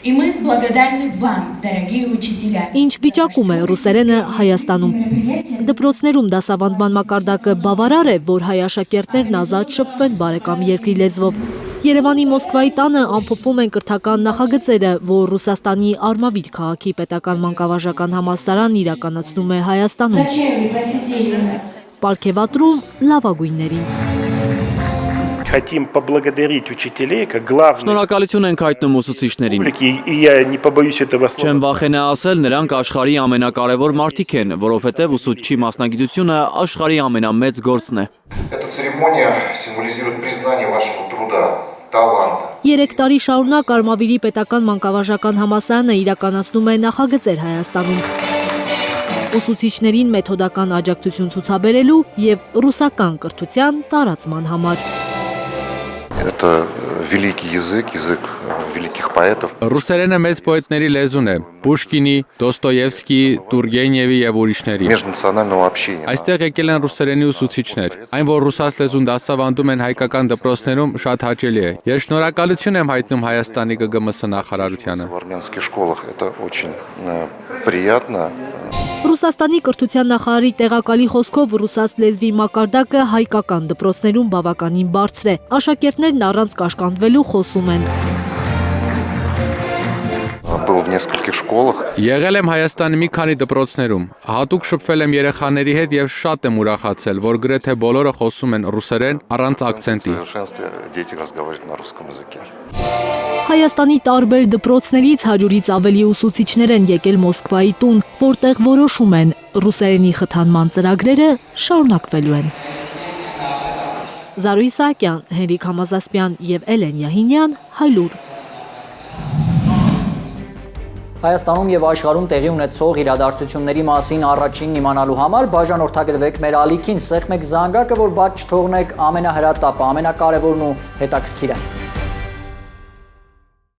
И мы благодарны вам, дорогие учителя. Ինչ վիճակում է ռուսերենը Հայաստանում։ Դպրոցներում դասավանդման մակարդակը բավարար է, որ հայ աշակերտներն ազատ շփվեն բարեկամ երկրի լեզվով։ Երևանի Մոսկվայի տանը ամփոփվում են կրթական նախագծերը, որ Ռուսաստանի Արմավիր քաղաքի պետական մանկավարժական համալսարանն իրականացնում է Հայաստանում։ Պարգևատրում լավագույններին։ Хотим поблагодарить учителей как главных. Շնորհակալություն ենք հայտնում ուսուցիչներին։ И я не побоюсь этого слова. Չեմ վախենա ասել, նրանք աշխարհի ամենակարևոր մարդիկ են, որովհետև ուսուցչի մասնագիտությունը աշխարհի ամենամեծ գործն է։ Эта церемония символизирует признание вашего труда, таланта. 3 տարի շարունակ Արմավիրի պետական մանկավարժական համալսարանը իրականացնում է նախագծեր Հայաստանում։ Ուսուցիչներին մեթոդական աջակցություն ցուցաբերելու եւ ռուսական կրթության տարածման համար։ Это великий язык великих поэтов. Ռուսերենը մեծ պոետների լեզուն է՝ Պուշկինի, Դոստոևսկի, Տուրգենևի եւ ուրիշների։ Межнационального общения. Այստեղ եկել են ռուսերենի ուսուցիչներ։ Այն, որ ռուսաց լեզուն դասավանդում են հայկական դպրոցներում, շատ հաճելի է։ Ես շնորհակալություն եմ հայտնում Հայաստանի ԿԳՄՍ նախարարությանը։ В армянских школах это очень приятно. Ռուսաստանի կրթության նախարարի տեղակալի խոսքով ռուսաց լեզվի մակարդակը հայկական դպրոցներում բավականին բարձր է։ Աշակերտներն առանց կաշկանդվելու խոսում են։ Был в нескольких школах. Եղել եմ Հայաստանի մի քանի դպրոցներում։ Հատուկ շփվել եմ երեխաների հետ եւ շատ եմ ուրախացել, որ գրեթե բոլորը խոսում են ռուսերեն առանց В ակցենտի։ совершенстве дети разговаривают на русском языке. Հայաստանի տարբեր դպրոցներից 100-ից ավելի ուսուցիչներ են եկել Մոսկվայի տուն, որտեղ որոշում են ռուսերենի խթանման ծրագրերը շարունակվելու են։ Զարուհի Սահակյան, Հենրիկ Համազասպյան եւ Էլեն Յահինյան, Հայլուր։ Հայաստանում եւ աշխարհում տեղի ունեցող իրադարձությունների մասին առաջինն իմանալու համար բաժանորդագրվեք մեր ալիքին, սեղմեք զանգակը, որ բաց չթողնեք ամենահրատապը, ամենակարևորն ու հետաքրքիրը։